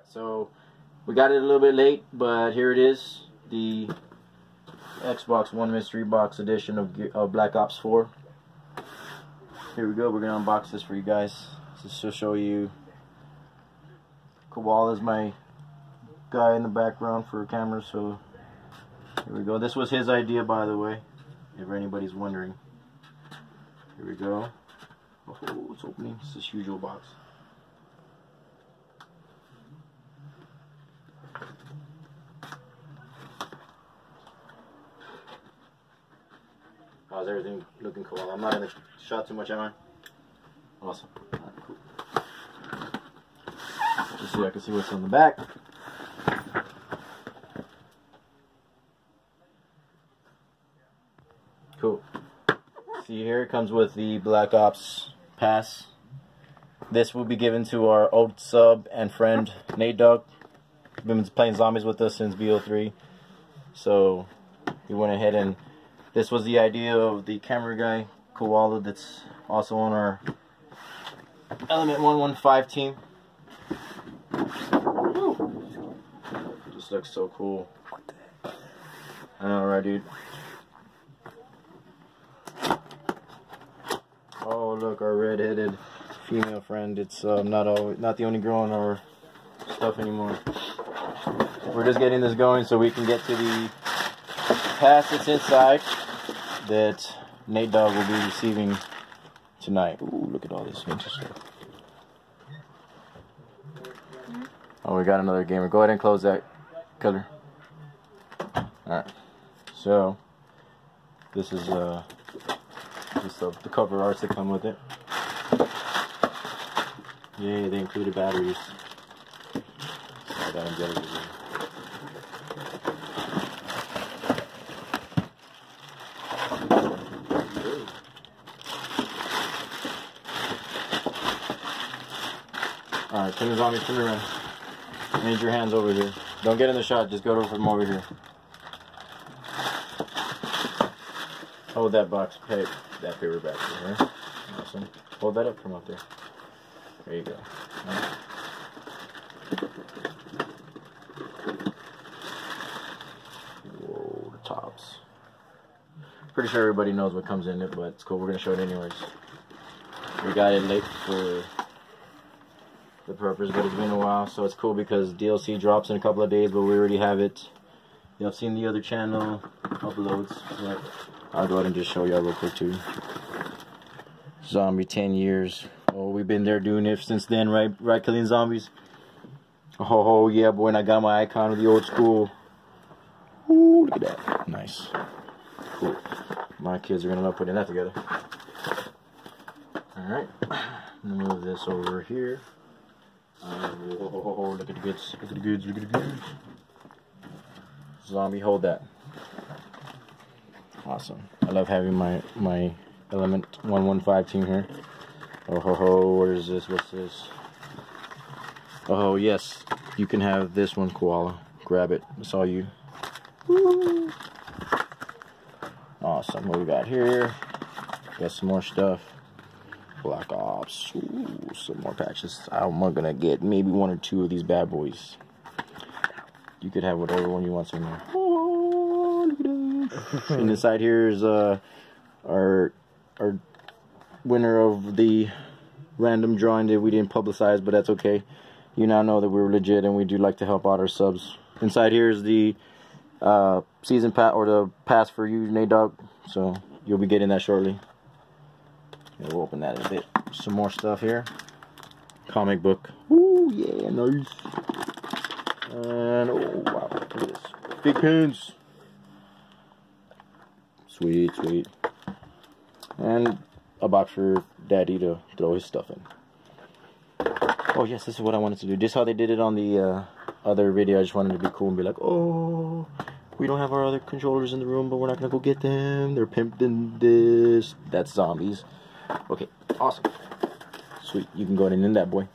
So we got it a little bit late, but here it is, the Xbox One Mystery Box edition of Black Ops 4. Here we go. We're gonna unbox this for you guys, just to show you. Koala is my guy in the background for camera, so here we go. This was his idea, by the way, if anybody's wondering. Here we go. Oh, it's opening. It's this huge old box. How's everything looking, cool? I'm not gonna shot too much, am I? Awesome. Alright, cool. Just so I can see what's on the back. Cool. See here, it comes with the Black Ops Pass. This will be given to our old sub and friend, Nate Dog. He's been playing zombies with us since BO3. So, he went ahead and this was the idea of the camera guy, Koala, that's also on our Element 115 team. Woo. This looks so cool. I know, right, dude? Oh, look, our red-headed female friend. It's not the only girl in our stuff anymore. We're just getting this going so we can get to the pass that's inside that Nate Dog will be receiving tonight. Ooh, look at all this ninja stuff. Oh, we got another gamer. Go ahead and close that color. Alright. So, this is just the cover arts that come with it. Yay, they included batteries. I gotta get it again. Alright, turn the zombie, turn around. I need your hands over here. Don't get in the shot, just go from over here. Hold that box, that paper back here. Awesome. Hold that up from up there. There you go. Right. Whoa, the tops. Pretty sure everybody knows what comes in it, but it's cool. We're going to show it anyways. We got it late for the purpose, but it's been a while, so it's cool because DLC drops in a couple of days, but we already have it. Y'all seen the other channel uploads, but I'll go ahead and just show y'all real quick too. Zombie 10 years. Oh, we've been there doing it since then, right, killing zombies. Oh yeah, boy, and I got my icon of the old school. Ooh, look at that. Nice. Cool. My kids are gonna love putting that together. Alright. Move this over here. Whoa, look at the goods, look at the goods, look at the goods. Zombie, hold that. Awesome. I love having my Element 115 team here. Oh ho ho, what is this? What's this? Oh yes, you can have this one, Koala. Grab it. It's all you. Woo. Awesome. What we got here? Got some more stuff. Black Ops. Ooh, some more patches. I'm gonna get maybe one or two of these bad boys. You could have whatever one you want in there. Oh, look at that. And inside here is our winner of the random drawing that we didn't publicize, but that's okay. You now know that we're legit and we do like to help out our subs. Inside here is the season pass, or the pass for you, Nate Dog. So you'll be getting that shortly. Yeah, we'll open that in a bit. Some more stuff here. Comic book. Ooh, yeah, nice. And, oh, wow, look at this. Big pins. Sweet, sweet. And a box for Daddy to throw his stuff in. Oh, yes, this is what I wanted to do. Just how they did it on the other video. I just wanted to be cool and be like, oh, we don't have our other controllers in the room, but we're not going to go get them. They're pimped in this. That's zombies. Okay, awesome. Sweet, you can go ahead and end that, boy.